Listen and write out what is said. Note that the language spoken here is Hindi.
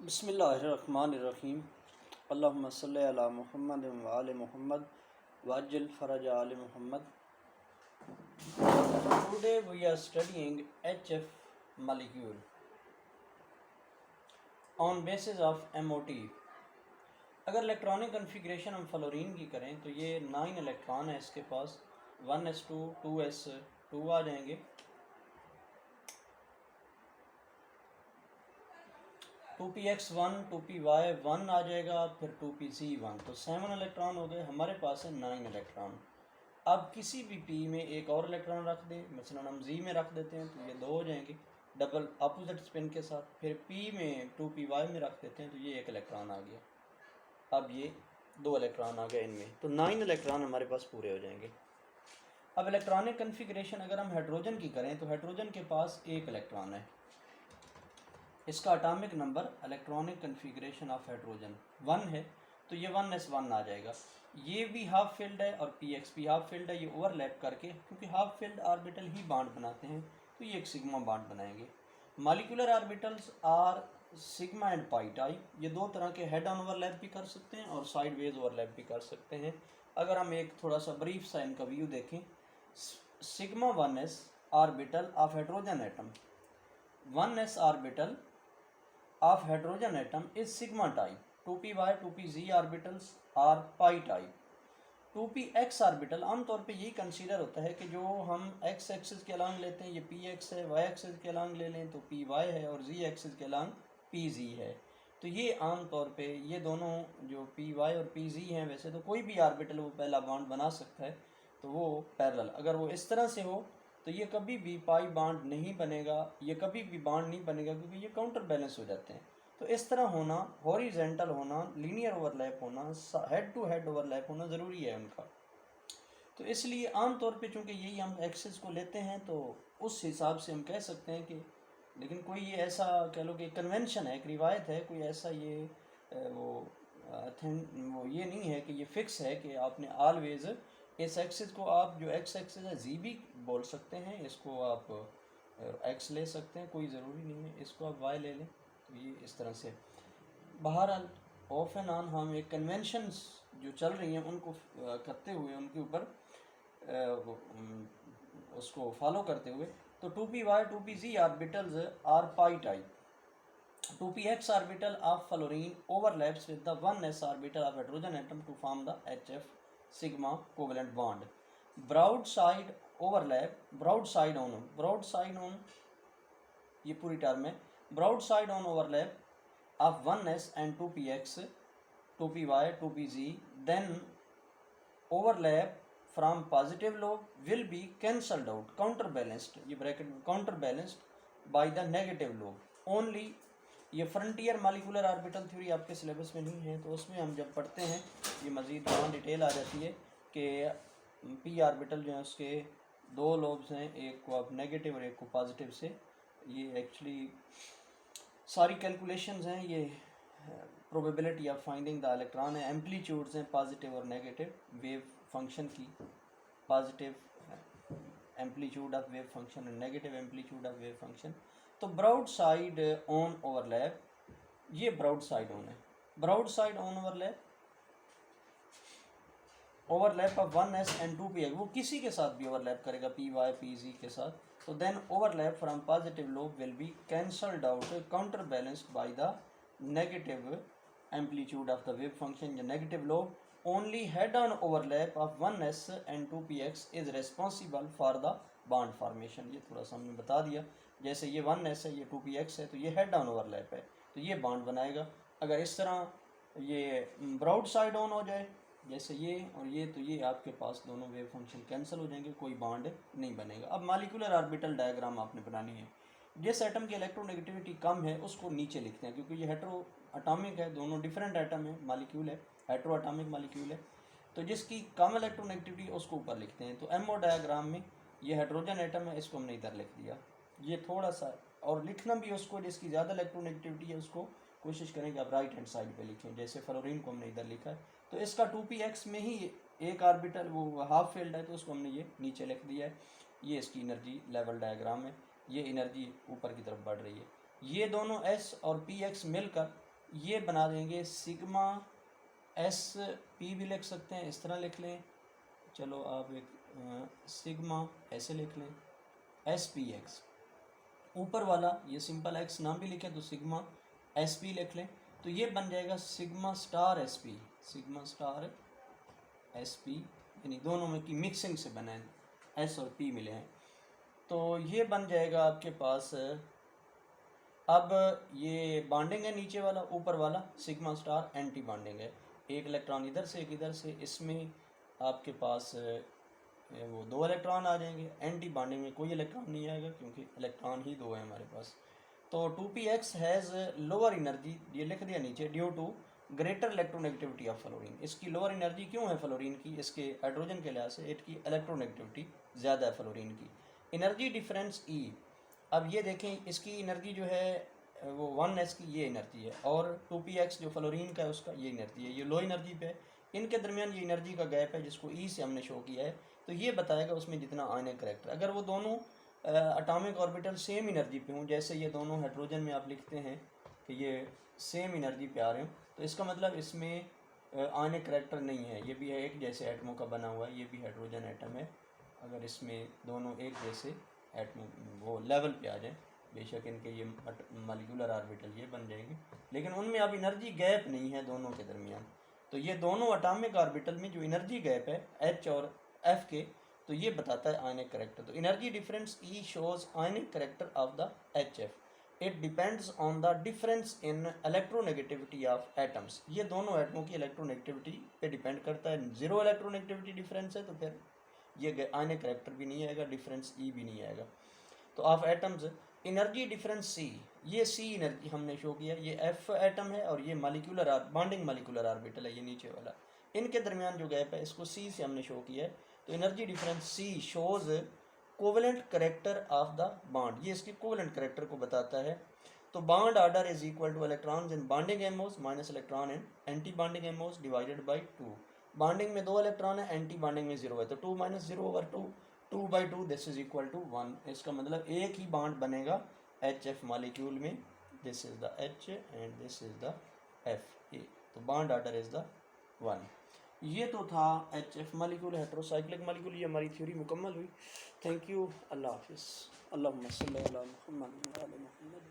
बिस्मिल्लाहिर्रहमानिर्रहीम। अल्लाहुम्मा सल्लि अला मुहम्मद व आले मुहम्मद वअज्जिल फ़रज आले Muhammad. Today we are studying HF molecule on basis of MOT। अगर इलेक्ट्रॉनिक कन्फिग्रेशन हम फ्लोरीन की करें तो ये 9 इलेक्ट्रॉन है इसके पास, 1s2 2s2 आ जाएंगे, 2px1 2py1 आ जाएगा, फिर 2pz1, तो 7 इलेक्ट्रॉन हो गए। हमारे पास है 9 इलेक्ट्रॉन। अब किसी भी p में एक और इलेक्ट्रॉन रख दें, मसलन हम z में रख देते हैं तो ये 2 हो जाएंगे डबल अपोजिट स्पिन के साथ। फिर p में 2py में रख देते हैं तो ये 1 इलेक्ट्रॉन आ गया। अब ये 2 इलेक्ट्रॉन आ गए इनमें, तो 9 इलेक्ट्रॉन हमारे पास पूरे हो जाएंगे। अब इलेक्ट्रॉनिक कन्फिग्रेशन अगर हम हाइड्रोजन की करें तो हाइड्रोजन के पास 1 इलेक्ट्रॉन है। इसका atomic number electronic configuration of hydrogen 1 है, तो ये 1s1 आ जाएगा। ये भी हाफ फील्ड है और px भी हाफ फील्ड है। ये ओवरलैप करके, क्योंकि हाफ फील्ड ऑर्बिटल ही बॉन्ड बनाते हैं, तो ये एक सिग्मा बॉन्ड बनाएंगे। Molecular orbitals are sigma and pi type. ये दो तरह के हेड ऑन ओवरलैप भी कर सकते हैं और साइड वेज ओवरलैप भी कर सकते हैं। अगर हम एक थोड़ा सा ब्रीफ सा इनका व्यू देखें, sigma 1s orbital of hydrogen atom, 1s orbital of hydrogen atom is sigma type, 2py 2pz orbitals are pi type, 2px orbital आमतौर पे यही कंसीडर होता है कि जो हम x एक्सिस के अलॉन्ग लेते हैं ये px है, y एक्सिस के अलॉन्ग ले लें तो py है, और z एक्सिस के अलॉन्ग pz है। तो ये आमतौर पे ये दोनों जो py और pz हैं, वैसे तो कोई भी ऑर्बिटल वो पहला बॉन्ड बना सकता है, तो वो पैरेलल अगर वो इस तरह से हो तो ये कभी भी पाई बॉन्ड नहीं बनेगा, ये कभी भी बॉन्ड नहीं बनेगा, क्योंकि ये काउंटर बैलेंस हो जाते हैं। तो इस तरह होना, हॉरिजेंटल होना, लीनियर ओवरलैप होना, हेड टू हेड ओवरलैप होना ज़रूरी है उनका। तो इसलिए आमतौर पे चूँकि यही हम एक्सिस को लेते हैं तो उस हिसाब से हम कह सकते हैं कि, लेकिन कोई ये ऐसा कह लो कि कन्वेंशन है, एक रिवायत है, कोई ऐसा ये वो ये नहीं है कि ये फिक्स है कि आपने ऑलवेज इस एक्सिस को, आप जो एक्स एक्सिस है जी भी बोल सकते हैं, इसको आप एक्स ले सकते हैं, कोई ज़रूरी नहीं है इसको आप वाई ले लें। तो ये इस तरह से बहरहाल ऑफ एंड ऑन हम एक कन्वेंशंस जो चल रही हैं उनको करते हुए, उनके ऊपर उसको फॉलो करते हुए, तो 2py 2pz orbitals are pi type, 2px orbital of fluorine overlaps with the 1s orbital of hydrogen atom to form the HF sigma covalent bond. Broadside overlap, broadside on ये पूरी टर्म है, broadside on overlap of 1s and 2px 2py 2pz, then overlap from positive lobe will be cancelled out, counterbalanced, ये ब्रैकेट में counterbalanced by the negative lobe only। ये फ्रंटियर मॉलिक्यूलर ऑर्बिटल थ्योरी आपके सिलेबस में नहीं है, तो उसमें हम जब पढ़ते हैं ये मज़ीद वहाँ डिटेल आ जाती है कि पी ऑर्बिटल जो है उसके 2 लोब्स हैं, एक को आप नेगेटिव और एक को पॉजिटिव से। ये एक्चुअली सारी कैलकुलेशंस हैं, ये probability of finding the electron है, एम्पलीट्यूड्स हैं पॉजिटिव और नेगेटिव वेव फंक्शन की, positive amplitude of wave function और negative amplitude of wave function. तो ब्रॉड साइड ऑन ओवरलैप, ये ब्रॉड साइड ऑन है, broadside on overlap, overlap of 1s and 2p, वो किसी के साथ भी ओवरलैप करेगा py pz के साथ, तो then overlap from positive lobe will be cancelled out, counter balanced by the negative amplitude of the wave function, negative lobe. Only head on overlap of 1s and 2px is responsible for the bond formation. ये थोड़ा सा हमने बता दिया, जैसे ये 1s है, ये 2px है, तो ये हेड ऑन ओवरलैप है, तो ये बॉन्ड बनाएगा। अगर इस तरह ये ब्रॉड साइड ऑन हो जाए जैसे ये और ये, तो ये आपके पास दोनों वेव फंक्शन कैंसिल हो जाएंगे, कोई बॉन्ड नहीं बनेगा। अब मॉलिक्यूलर ऑर्बिटल डायग्राम आपने बनानी है। जिस एटम की इलेक्ट्रोनेगेटिविटी कम है उसको नीचे लिखते हैं, क्योंकि ये हेट्रो एटॉमिक है, दोनों डिफरेंट एटम है, मॉलिक्यूल है, हेट्रो एटॉमिक मॉलिक्यूल है, तो जिसकी कम इलेक्ट्रोनेगेटिविटी उसको ऊपर लिखते हैं। तो एमओ डायग्राम में ये हाइड्रोजन एटम है, इसको हमने इधर लिख दिया, ये थोड़ा सा, और लिखना भी उसको जिसकी ज़्यादा इलेक्ट्रोनेगेटिविटी है उसको कोशिश करें कि आप राइट हैंड साइड पे लिखें, जैसे फ्लोरीन को हमने इधर लिखा है। तो इसका 2px में ही एक ऑर्बिटल वो हाफ फील्ड है, तो उसको हमने ये नीचे लिख दिया है। ये इसकी एनर्जी लेवल डायग्राम है, ये एनर्जी ऊपर की तरफ बढ़ रही है। ये दोनों s और px मिलकर ये बना देंगे सिग्मा एस पी भी लिख सकते हैं, इस तरह लिख लें। चलो आप एक सिग्मा ऐसे लिख लें, एस पी एक्स, ऊपर वाला ये सिंपल एक्स नाम भी लिखे तो सिग्मा एस पी लिख लें, तो ये बन जाएगा sigma star S P, sigma star S P, यानी दोनों में की मिक्सिंग से बना है, एस और पी मिले हैं। तो ये बन जाएगा आपके पास। अब ये बॉन्डिंग है नीचे वाला, ऊपर वाला सिग्मा स्टार एंटी बॉन्डिंग है, एक इलेक्ट्रॉन इधर से एक इधर से, इसमें आपके पास वो 2 इलेक्ट्रॉन आ जाएंगे। एंटी बॉन्डिंग में कोई इलेक्ट्रॉन नहीं आएगा क्योंकि इलेक्ट्रॉन ही 2 है हमारे पास। तो 2px हैज़ लोअर एनर्जी, ये लिख दिया नीचे, due to greater electronegativity of fluorine. इसकी लोअर एनर्जी क्यों है फ्लोरीन की? इसके हाइड्रोजन के लिहाज से इसकी इलेक्ट्रोनेगेटिविटी ज़्यादा है फ्लोरीन की। एनर्जी डिफरेंस ई, अब ये देखें इसकी एनर्जी जो है वो 1s की ये एनर्जी है, और 2px जो फ्लोरीन का है उसका ये एनर्जी है, ये लो एनर्जी पे है। इनके दरमियान ये एनर्जी का गैप है जिसको ई से हमने शो किया है, तो ये बताएगा उसमें जितना आयनिक करैक्टर। अगर वो दोनों एटॉमिक ऑर्बिटल सेम एनर्जी पे हों, जैसे ये दोनों हाइड्रोजन में आप लिखते हैं कि ये सेम एनर्जी पे आ रहे हो, तो इसका मतलब इसमें आयनिक करैक्टर नहीं है, ये भी है एक जैसे एटमों का बना हुआ है, ये भी हाइड्रोजन एटम है। अगर इसमें दोनों एक जैसे एटम वो लेवल पे आ जाए, बेशक इनके ये मॉलिक्यूलर ऑर्बिटल ये बन जाएंगे, लेकिन उनमें अब एनर्जी गैप नहीं है दोनों के दरमियान। तो ये दोनों एटॉमिक ऑर्बिटल में जो एनर्जी गैप है एच और एफ के, तो ये बताता है आयनिक करैक्टर। तो energy difference E shows ionic character of the H F, it depends on the difference in electronegativity of atoms. ये दोनों एटमों की इलेक्ट्रोनेगेटिविटी पे डिपेंड करता है। 0 इलेक्ट्रोनेगेटिविटी डिफरेंस है तो फिर ये आयनिक करैक्टर भी नहीं आएगा, डिफरेंस ई भी नहीं आएगा। तो ऑफ एटम्स एनर्जी डिफरेंस सी, ये सी एनर्जी हमने शो किया, ये एफ एटम है और ये मॉलिक्यूलर बॉन्डिंग मॉलिक्यूलर ऑर्बिटल है, ये नीचे वाला, इनके दरमियान जो गैप है इसको सी से हमने शो किया है। तो energy difference C shows covalent character of the bond, ये इसके कोवेलेंट करेक्टर को बताता है। तो bond order is equal to electrons in bonding MOs minus electron in antibonding MOs divided by 2। Bonding में 2 इलेक्ट्रॉन है, एंटी बॉन्डिंग में 0 है, तो 2 minus 0/2, 2/2 this is equal to 1। इसका मतलब एक ही बॉन्ड बनेगा एच एफ मॉलिक्यूल में, this is the H and this is the F ए, तो बॉन्ड ऑर्डर इज द 1। ये तो था H F molecule, heterocyclic molecule. ये हमारी थ्योरी मुकम्मल हुई। थैंक यू, अल्लाह हाफिज़। अल्लाहुम्मा सल्ली अला मुहम्मद व अला मुहम्मद।